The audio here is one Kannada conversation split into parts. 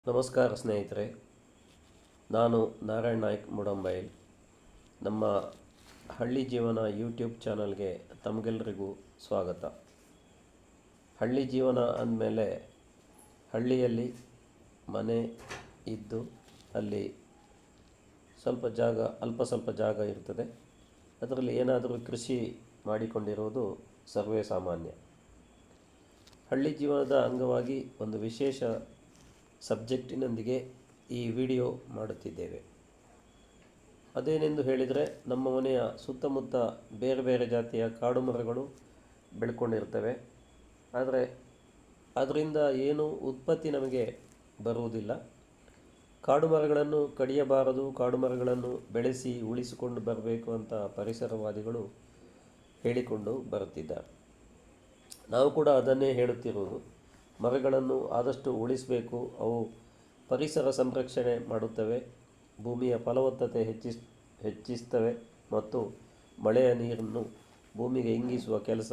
ನಮಸ್ಕಾರ ಸ್ನೇಹಿತರೆ, ನಾನು ನಾರಾಯಣ್ ನಾಯ್ಕ್ ಮುಡಂಬೈಲ್. ನಮ್ಮ ಹಳ್ಳಿ ಜೀವನ ಯೂಟ್ಯೂಬ್ ಚಾನಲ್ಗೆ ತಮಗೆಲ್ಲರಿಗೂ ಸ್ವಾಗತ. ಹಳ್ಳಿ ಜೀವನ ಅಂದಮೇಲೆ ಹಳ್ಳಿಯಲ್ಲಿ ಮನೆ ಇದ್ದು ಅಲ್ಲಿ ಸ್ವಲ್ಪ ಜಾಗ ಇರ್ತದೆ. ಅದರಲ್ಲಿ ಏನಾದರೂ ಕೃಷಿ ಮಾಡಿಕೊಂಡಿರುವುದು ಸರ್ವೇ ಸಾಮಾನ್ಯ. ಹಳ್ಳಿ ಜೀವನದ ಅಂಗವಾಗಿ ಒಂದು ವಿಶೇಷ ಸಬ್ಜೆಕ್ಟಿನೊಂದಿಗೆ ಈ ವಿಡಿಯೋ ಮಾಡುತ್ತಿದ್ದೇವೆ. ಅದೇನೆಂದು ಹೇಳಿದರೆ, ನಮ್ಮ ಮನೆಯ ಸುತ್ತಮುತ್ತ ಬೇರೆ ಬೇರೆ ಜಾತಿಯ ಕಾಡು ಮರಗಳು ಬೆಳ್ಕೊಂಡಿರ್ತವೆ. ಆದರೆ ಅದರಿಂದ ಏನು ಉತ್ಪತ್ತಿ ನಮಗೆ ಬರುವುದಿಲ್ಲ. ಕಾಡು ಮರಗಳನ್ನು ಕಡಿಯಬಾರದು, ಕಾಡು ಮರಗಳನ್ನು ಬೆಳೆಸಿ ಉಳಿಸಿಕೊಂಡು ಬರಬೇಕು ಅಂತ ಪರಿಸರವಾದಿಗಳು ಹೇಳಿಕೊಂಡು ಬರುತ್ತಿದ್ದಾರೆ. ನಾವು ಕೂಡ ಅದನ್ನೇ ಹೇಳುತ್ತಿರುವುದು. ಮರಗಳನ್ನು ಆದಷ್ಟು ಉಳಿಸಬೇಕು. ಅವು ಪರಿಸರ ಸಂರಕ್ಷಣೆ ಮಾಡುತ್ತವೆ, ಭೂಮಿಯ ಫಲವತ್ತತೆ ಹೆಚ್ಚಿಸ್ತವೆ ಮತ್ತು ಮಳೆಯ ನೀರನ್ನು ಭೂಮಿಗೆ ಇಂಗಿಸುವ ಕೆಲಸ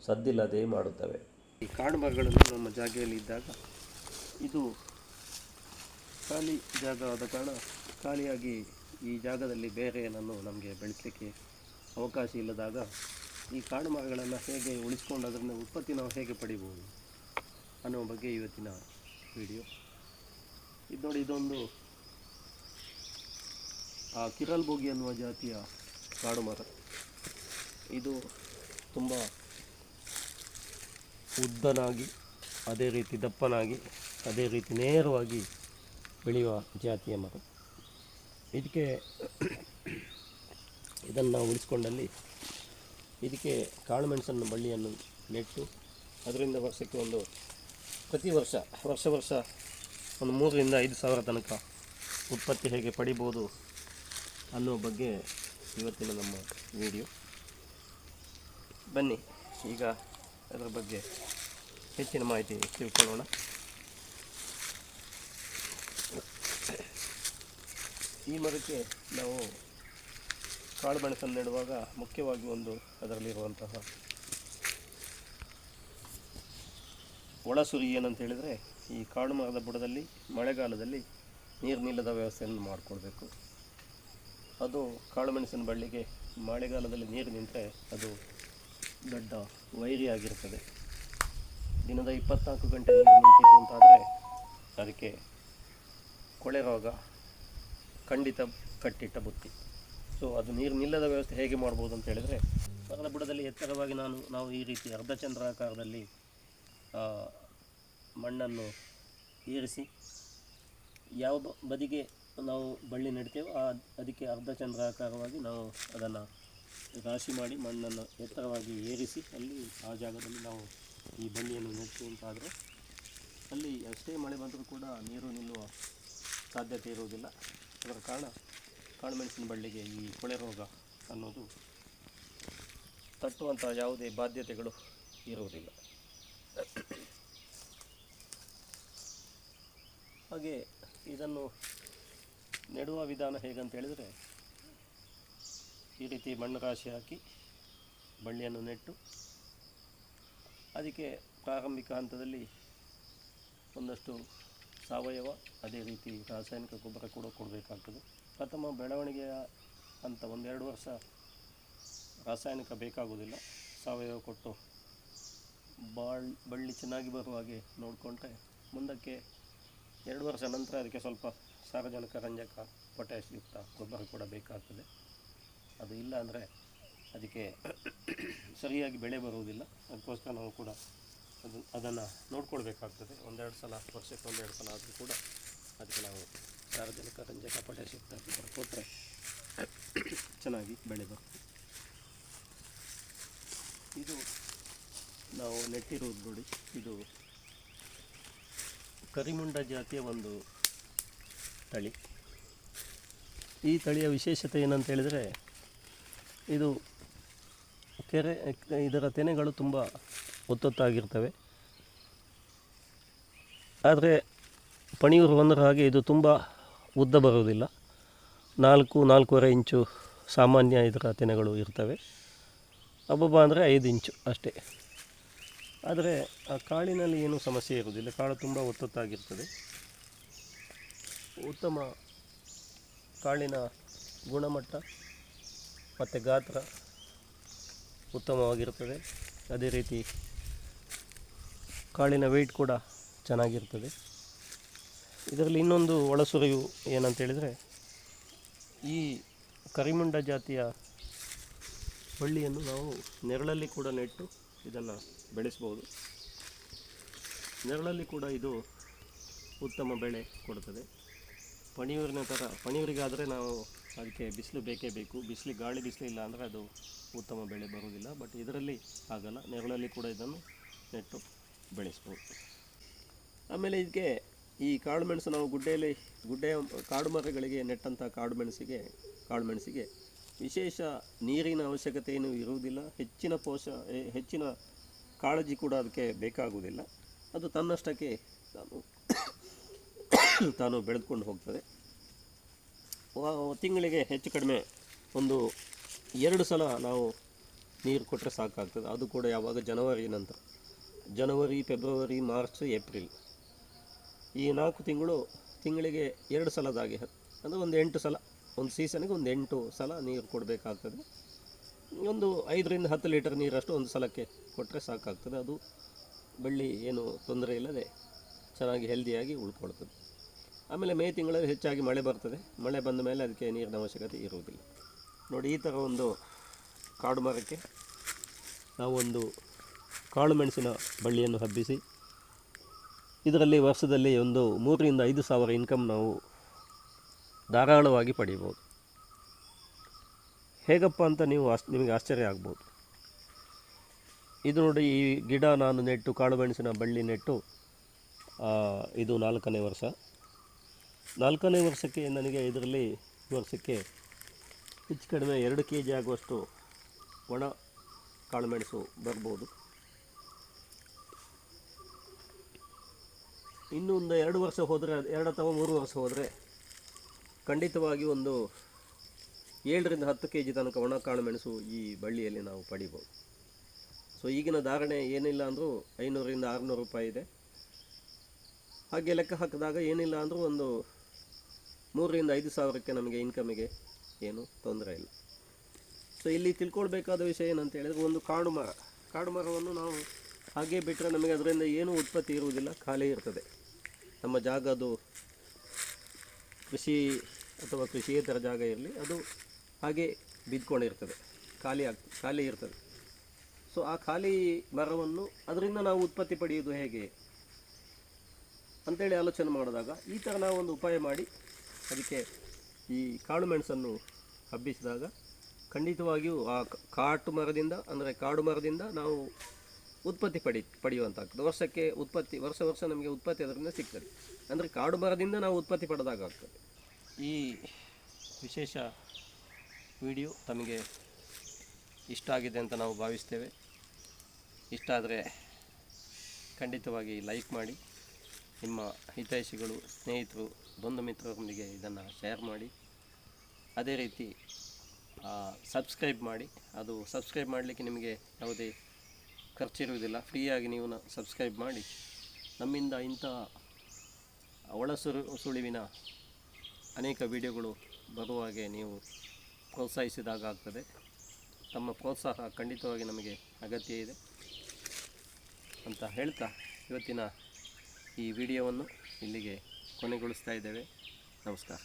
ಸದ್ದಿಲ್ಲದೆ ಮಾಡುತ್ತವೆ. ಈ ಕಾಡು ಮರಗಳನ್ನು ನಮ್ಮ ಜಾಗೆಯಲ್ಲಿ ಇದ್ದಾಗ ಇದು ಖಾಲಿ ಜಾಗ ಆದ ಕಾರಣ ಖಾಲಿಯಾಗಿ ಈ ಜಾಗದಲ್ಲಿ ಬೇರೆ ಏನನ್ನು ನಮಗೆ ಬೆಳೆಸಲಿಕ್ಕೆ ಅವಕಾಶ ಇಲ್ಲದಾಗ ಈ ಕಾಡು ಮರಗಳನ್ನು ಹೇಗೆ ಉಳಿಸ್ಕೊಂಡು ಅದರಿಂದ ಉತ್ಪತ್ತಿ ನಾವು ಹೇಗೆ ಪಡಿಬೋದು ಅನ್ನೋ ಬಗ್ಗೆ ಇವತ್ತಿನ ವಿಡಿಯೋ. ಇದು ನೋಡಿ, ಇದೊಂದು ಕಿರಲ್ಬೋಗಿ ಅನ್ನುವ ಜಾತಿಯ ಕಾಡು ಮರ. ಇದು ತುಂಬ ಉದ್ದನಾಗಿ, ಅದೇ ರೀತಿ ದಪ್ಪನಾಗಿ, ಅದೇ ರೀತಿ ನೇರವಾಗಿ ಬೆಳೆಯುವ ಜಾತಿಯ ಮರ. ಇದನ್ನು ನಾವು ಉಳಿಸ್ಕೊಂಡಲ್ಲಿ ಇದಕ್ಕೆ ಕಾಳುಮೆಣಸನ್ನು ಬಳ್ಳಿಯನ್ನು ನೆಟ್ಟು ಅದರಿಂದ ವರ್ಷಕ್ಕೆ ಪ್ರತಿ ವರ್ಷ ಒಂದು 3,000 to 5,000 ತನಕ ಉತ್ಪತ್ತಿ ಹೇಗೆ ಪಡಿಬೋದು ಅನ್ನೋ ಬಗ್ಗೆ ಇವತ್ತಿನ ನಮ್ಮ ವಿಡಿಯೋ. ಬನ್ನಿ ಈಗ ಅದರ ಬಗ್ಗೆ ಹೆಚ್ಚಿನ ಮಾಹಿತಿ ತಿಳ್ಕೊಳ್ಳೋಣ. ಈ ಮರಕ್ಕೆ ನಾವು ಕಾಳುಮೆಣಸನ್ನು ನೆಡುವಾಗ ಮುಖ್ಯವಾಗಿ ಅದರಲ್ಲಿರುವಂತಹ ಒಳಸುರಿ ಏನಂತ ಹೇಳಿದರೆ, ಈ ಕಾಡು ಮರದ ಬುಡದಲ್ಲಿ ಮಳೆಗಾಲದಲ್ಲಿ ನೀರು ನಿಲ್ಲದ ವ್ಯವಸ್ಥೆಯನ್ನು ಮಾಡಿಕೊಳ್ಬೇಕು. ಅದು ಕಾಳುಮೆಣಸಿನ ಬಳ್ಳಿಗೆ ಮಳೆಗಾಲದಲ್ಲಿ ನೀರು ನಿಂತರೆ ಅದು ದೊಡ್ಡ ವೈರಿಯಾಗಿರ್ತದೆ. ದಿನದ 24 ಗಂಟೆ ನೀರು ನಿಂತಿತ್ತು ಅಂತಾದರೆ ಅದಕ್ಕೆ ಕೊಳೆ ರೋಗ ಖಂಡಿತ ಕಟ್ಟಿಟ್ಟ ಬುತ್ತಿ. ಸೊ ಅದು ನೀರು ನಿಲ್ಲದ ವ್ಯವಸ್ಥೆ ಹೇಗೆ ಮಾಡ್ಬೋದು ಅಂತ ಹೇಳಿದರೆ, ಮರದ ಬುಡದಲ್ಲಿ ಎತ್ತರವಾಗಿ ನಾವು ಈ ರೀತಿ ಅರ್ಧಚಂದ್ರಾಕಾರದಲ್ಲಿ ಮಣ್ಣನ್ನು ಏರಿಸಿ ಯಾವ ಬದಿಗೆ ನಾವು ಬಳ್ಳಿ ನೆಡ್ತೇವೋ ಅದಕ್ಕೆ ಅರ್ಧಚಂದ್ರಾಕಾರವಾಗಿ ನಾವು ಅದನ್ನು ರಾಶಿ ಮಾಡಿ ಮಣ್ಣನ್ನು ಎತ್ತರವಾಗಿ ಏರಿಸಿ ಅಲ್ಲಿ ಆ ಜಾಗದಲ್ಲಿ ನಾವು ಈ ಬಳ್ಳಿಯನ್ನು ನೆಡ್ತೀವಿ ಅಂತಾದರೆ ಅಲ್ಲಿ ಎಷ್ಟೇ ಮಳೆ ಬಂದರೂ ಕೂಡ ನೀರು ನಿಲ್ಲುವ ಸಾಧ್ಯತೆ ಇರುವುದಿಲ್ಲ. ಅದರ ಕಾರಣ ಕಾಳುಮೆಣಸಿನ ಬಳ್ಳಿಗೆ ಈ ಕೊಳೆ ರೋಗ ಅನ್ನೋದು ತಟ್ಟುವಂಥ ಯಾವುದೇ ಬಾಧ್ಯತೆಗಳು ಇರುವುದಿಲ್ಲ. ಹಾಗೆ ಇದನ್ನು ನೆಡುವ ವಿಧಾನ ಹೇಗಂತ ಹೇಳಿದರೆ, ಈ ರೀತಿ ಮಣ್ಣು ರಾಶಿ ಹಾಕಿ ಬಳ್ಳಿಯನ್ನು ನೆಟ್ಟು ಅದಕ್ಕೆ ಪ್ರಾರಂಭಿಕ ಹಂತದಲ್ಲಿ ಒಂದಷ್ಟು ಸಾವಯವ, ಅದೇ ರೀತಿ ರಾಸಾಯನಿಕ ಗೊಬ್ಬರ ಕೂಡ ಕೊಡಬೇಕಾಗ್ತದೆ. ಪ್ರಥಮ ಬೆಳವಣಿಗೆಯ ಹಂತ 1-2 ವರ್ಷ ರಾಸಾಯನಿಕ ಬೇಕಾಗುವುದಿಲ್ಲ. ಸಾವಯವ ಕೊಟ್ಟು ಬಳ್ಳಿ ಚೆನ್ನಾಗಿ ಬರುವ ಹಾಗೆ ನೋಡಿಕೊಂಡ್ರೆ ಮುಂದಕ್ಕೆ 2 ವರ್ಷ ನಂತರ ಅದಕ್ಕೆ ಸ್ವಲ್ಪ ಸಾರಜನಕ, ರಂಜಕ, ಪೊಟ್ಯಾಷ್ ಯುಕ್ತ ಗೊಬ್ಬರ ಕೂಡ ಬೇಕಾಗ್ತದೆ. ಅದು ಇಲ್ಲ ಅಂದರೆ ಅದಕ್ಕೆ ಸರಿಯಾಗಿ ಬೆಳೆ ಬರುವುದಿಲ್ಲ. ಅದಕ್ಕೋಸ್ಕರ ನಾವು ಕೂಡ ಅದನ್ನು ನೋಡ್ಕೊಳ್ಬೇಕಾಗ್ತದೆ. ವರ್ಷಕ್ಕೆ 1-2 ಸಲ ಆದರೂ ಕೂಡ ಅದಕ್ಕೆ ನಾವು ಸಾರಜನಕ, ರಂಜಕ, ಪೊಟ್ಯಾಷ್ ಯುಕ್ತ ಗೊಬ್ಬರ ಕೊಟ್ಟರೆ ಚೆನ್ನಾಗಿ ಬೆಳೆ ಬರ್ತದೆ. ಇದು ನಾವು ನೆಟ್ಟಿರುವುದು ನೋಡಿ, ಇದು ಕರಿಮುಂಡ ಜಾತಿಯ ಒಂದು ತಳಿ. ಈ ತಳಿಯ ವಿಶೇಷತೆ ಏನಂತ ಹೇಳಿದರೆ, ಇದರ ತೆನೆಗಳು ತುಂಬ ಒತ್ತೊತ್ತಾಗಿರ್ತವೆ. ಆದರೆ ಪಣಿಯೂರು ಒಂದರ ಹಾಗೆ ಇದು ತುಂಬ ಉದ್ದ ಬರುವುದಿಲ್ಲ. 4-4.5 ಇಂಚು ಸಾಮಾನ್ಯ ಇದರ ತೆನೆಗಳು ಇರ್ತವೆ. ಅಬ್ಬಬ್ಬ ಅಂದರೆ 5 ಇಂಚು ಅಷ್ಟೇ. ಆದರೆ ಆ ಕಾಳಿನಲ್ಲಿ ಏನೂ ಸಮಸ್ಯೆ ಇರುವುದಿಲ್ಲ. ಕಾಳು ತುಂಬ ಒತ್ತೊತ್ತಾಗಿರ್ತದೆ. ಉತ್ತಮ ಕಾಳಿನ ಗುಣಮಟ್ಟ ಮತ್ತು ಗಾತ್ರ ಉತ್ತಮವಾಗಿರುತ್ತದೆ. ಅದೇ ರೀತಿ ಕಾಳಿನ ವೆಯ್ಟ್ ಕೂಡ ಚೆನ್ನಾಗಿರ್ತದೆ. ಇದರಲ್ಲಿ ಇನ್ನೊಂದು ಒಳಸುರಿಯು ಏನಂತ ಹೇಳಿದರೆ, ಈ ಕರಿಮುಂಡ ಜಾತಿಯ ಬಳ್ಳಿಯನ್ನು ನಾವು ನೆರಳಲ್ಲಿ ಕೂಡ ನೆಟ್ಟು ಇದನ್ನು ಬೆಳೆಸ್ಬೋದು. ನೆರಳಲ್ಲಿ ಕೂಡ ಇದು ಉತ್ತಮ ಬೆಳೆ ಕೊಡ್ತದೆ. ಪಣಿಯೂರಿನ ಥರ, ಪಣಿಯೂರಿಗಾದರೆ ನಾವು ಅದಕ್ಕೆ ಬಿಸಿಲು ಬೇಕೇ ಬೇಕು. ಗಾಳಿ ಬಿಸಿಲು ಇಲ್ಲ ಅಂದರೆ ಅದು ಉತ್ತಮ ಬೆಳೆ ಬರುವುದಿಲ್ಲ. ಬಟ್ ಇದರಲ್ಲಿ ಆಗಲ್ಲ, ನೆರಳಲ್ಲಿ ಕೂಡ ಇದನ್ನು ನೆಟ್ಟು ಬೆಳೆಸ್ಬೋದು. ಆಮೇಲೆ ಇದಕ್ಕೆ ಈ ಕಾಳು ಮೆಣಸು ನಾವು ಗುಡ್ಡೆಯ ಕಾಡು ಮರಗಳಿಗೆ ನೆಟ್ಟಂಥ ಕಾಳು ಮೆಣಸಿಗೆ ವಿಶೇಷ ನೀರಿನ ಅವಶ್ಯಕತೆ ಏನೂ ಇರುವುದಿಲ್ಲ. ಹೆಚ್ಚಿನ ಕಾಳಜಿ ಕೂಡ ಅದಕ್ಕೆ ಬೇಕಾಗುವುದಿಲ್ಲ. ಅದು ತನ್ನಷ್ಟಕ್ಕೆ ತಾನು ಬೆಳೆದುಕೊಂಡು ಹೋಗ್ತದೆ. ತಿಂಗಳಿಗೆ ಹೆಚ್ಚು ಕಡಿಮೆ ಒಂದು 2 ಸಲ ನಾವು ನೀರು ಕೊಟ್ಟರೆ ಸಾಕಾಗ್ತದೆ. ಅದು ಕೂಡ ಯಾವಾಗ ಜನವರಿ ನಂತರ, ಜನವರಿ, ಫೆಬ್ರವರಿ, ಮಾರ್ಚ್, ಏಪ್ರಿಲ್ ಈ 4 ತಿಂಗಳಿಗೆ 2 ಸಲದಾಗೆ, ಅಂದರೆ ಒಂದು 8 ಸಲ, ಒಂದು ಸೀಸನ್ಗೆ ಒಂದು 8 ಸಲ ನೀರು ಕೊಡಬೇಕಾಗ್ತದೆ. ಒಂದು 5 ರಿಂದ 10 ಲೀಟರ್ ನೀರಷ್ಟು ಒಂದು ಸಲಕ್ಕೆ ಕೊಟ್ಟರೆ ಸಾಕಾಗ್ತದೆ. ಅದು ಬಳ್ಳಿ ಏನು ತೊಂದರೆ ಇಲ್ಲದೆ ಚೆನ್ನಾಗಿ ಹೆಲ್ದಿಯಾಗಿ ಉಳ್ಕೊಳ್ತದೆ. ಆಮೇಲೆ ಮೇ ತಿಂಗಳಲ್ಲಿ ಹೆಚ್ಚಾಗಿ ಮಳೆ ಬರ್ತದೆ. ಮಳೆ ಬಂದ ಮೇಲೆ ಅದಕ್ಕೆ ನೀರಿನ ಅವಶ್ಯಕತೆ ಇರುವುದಿಲ್ಲ. ನೋಡಿ, ಈ ಥರ ಒಂದು ಕಾಡು ಮರಕ್ಕೆ ನಾವೊಂದು ಕಾಳು ಮೆಣಸಿನ ಬಳ್ಳಿಯನ್ನು ಹಬ್ಬಿಸಿ ಇದರಲ್ಲಿ ವರ್ಷದಲ್ಲಿ ಒಂದು 3 ರಿಂದ 5 ಸಾವಿರ ಇನ್ಕಮ್ ನಾವು ಧಾರಾಳವಾಗಿ ಪಡೀಬೋದು. ಹೇಗಪ್ಪ ಅಂತ ನಿಮಗೆ ಆಶ್ಚರ್ಯ ಆಗ್ಬೋದು. ಇದು ನೋಡಿ, ಈ ಗಿಡ ನಾನು ನೆಟ್ಟು, ಕಾಳು ಮೆಣಸಿನ ಬಳ್ಳಿ ನೆಟ್ಟು ಇದು 4ನೇ ವರ್ಷ. 4ನೇ ವರ್ಷಕ್ಕೆ ನನಗೆ ಇದರಲ್ಲಿ ವರ್ಷಕ್ಕೆ ಹೆಚ್ಚು ಕಡಿಮೆ 2 kg ಆಗುವಷ್ಟು ಒಣ ಕಾಳುಮೆಣಸು ಬರ್ಬೋದು. ಇನ್ನೂ ಒಂದು 2 ವರ್ಷ ಹೋದರೆ, 2 ಅಥವಾ 3 ವರ್ಷ ಹೋದರೆ ಖಂಡಿತವಾಗಿ ಒಂದು 7 ರಿಂದ 10 kg ತನಕ ಒಣ ಕಾಳುಮೆಣಸು ಈ ಬಳ್ಳಿಯಲ್ಲಿ ನಾವು ಪಡಿಬೋದು. ಸೊ ಈಗಿನ ಧಾರಣೆ ಏನಿಲ್ಲ ಅಂದರೂ 500 ರಿಂದ 600 ರೂಪಾಯಿ ಇದೆ. ಹಾಗೆ ಲೆಕ್ಕ ಹಾಕಿದಾಗ ಏನಿಲ್ಲ ಅಂದರೂ ಒಂದು 3 ರಿಂದ 5 ಸಾವಿರಕ್ಕೆ ನಮಗೆ ಇನ್ಕಮಿಗೆ ಏನು ತೊಂದರೆ ಇಲ್ಲ. ಸೊ ಇಲ್ಲಿ ತಿಳ್ಕೊಳ್ಬೇಕಾದ ವಿಷಯ ಏನಂತ ಹೇಳಿದರೆ, ಒಂದು ಕಾಡು ಮರವನ್ನು ನಾವು ಹಾಗೆ ಬಿಟ್ಟರೆ ನಮಗೆ ಅದರಿಂದ ಏನೂ ಉತ್ಪತ್ತಿ ಇರುವುದಿಲ್ಲ, ಖಾಲಿ ಇರ್ತದೆ. ನಮ್ಮ ಜಾಗ ಅದು ಕೃಷಿ ಅಥವಾ ಕೃಷಿಯೇತರ ಜಾಗ ಇರಲಿ, ಅದು ಹಾಗೆ ಬಿದ್ದುಕೊಂಡಿರ್ತದೆ, ಖಾಲಿ ಇರ್ತದೆ. ಸೊ ಆ ಖಾಲಿ ಮರವನ್ನು ಅದರಿಂದ ನಾವು ಉತ್ಪತ್ತಿ ಪಡೆಯುವುದು ಹೇಗೆ ಅಂತೇಳಿ ಆಲೋಚನೆ ಮಾಡಿದಾಗ, ಈ ಥರ ನಾವು ಒಂದು ಉಪಾಯ ಮಾಡಿ ಅದಕ್ಕೆ ಈ ಕಾಳು ಮೆಣಸನ್ನು ಹಬ್ಬಿಸಿದಾಗ ಖಂಡಿತವಾಗಿಯೂ ಆ ಕಾಡು ಮರದಿಂದ ನಾವು ಉತ್ಪತ್ತಿ ಪಡೆಯುವಂತಾಗ್ತದೆ. ವರ್ಷ ನಮಗೆ ಉತ್ಪತ್ತಿ ಅದರಿಂದ ಸಿಗ್ತದೆ. ಅಂದರೆ ಕಾಡು ಮರದಿಂದ ನಾವು ಉತ್ಪತ್ತಿ ಪಡೆದಾಗ ಆಗ್ತದೆ. ಈ ವಿಶೇಷ ವಿಡಿಯೋ ತಮಗೆ ಇಷ್ಟ ಆಗಿದೆ ಅಂತ ನಾವು ಭಾವಿಸ್ತೇವೆ. ಇಷ್ಟ ಆದರೆ ಖಂಡಿತವಾಗಿ ಲೈಕ್ ಮಾಡಿ, ನಿಮ್ಮ ಹಿತೈಷಿಗಳು, ಸ್ನೇಹಿತರು, ಬಂಧು ಮಿತ್ರರೊಂದಿಗೆ ಇದನ್ನು ಶೇರ್ ಮಾಡಿ. ಅದೇ ರೀತಿ ಸಬ್ಸ್ಕ್ರೈಬ್ ಮಾಡಿ. ಅದು ಸಬ್ಸ್ಕ್ರೈಬ್ ಮಾಡಲಿಕ್ಕೆ ನಿಮಗೆ ಯಾವುದೇ ಖರ್ಚಿರುವುದಿಲ್ಲ, ಫ್ರೀಯಾಗಿ ನೀವು ಸಬ್ಸ್ಕ್ರೈಬ್ ಮಾಡಿ ನಮ್ಮಿಂದ ಇಂಥ ಸುಳಿವಿನ ಅನೇಕ ವಿಡಿಯೋಗಳು ಬರುವ ಹಾಗೆ ನೀವು ಪ್ರೋತ್ಸಾಹಿಸಿದಾಗ ಆಗ್ತದೆ. ತಮ್ಮ ಪ್ರೋತ್ಸಾಹ ಖಂಡಿತವಾಗಿ ನಮಗೆ ಅಗತ್ಯ ಇದೆ ಅಂತ ಹೇಳ್ತಾ ಇವತ್ತಿನ ಈ ವಿಡಿಯೋವನ್ನು ಇಲ್ಲಿಗೆ ಕೊನೆಗೊಳಿಸ್ತಾ ಇದ್ದೇವೆ. ನಮಸ್ಕಾರ.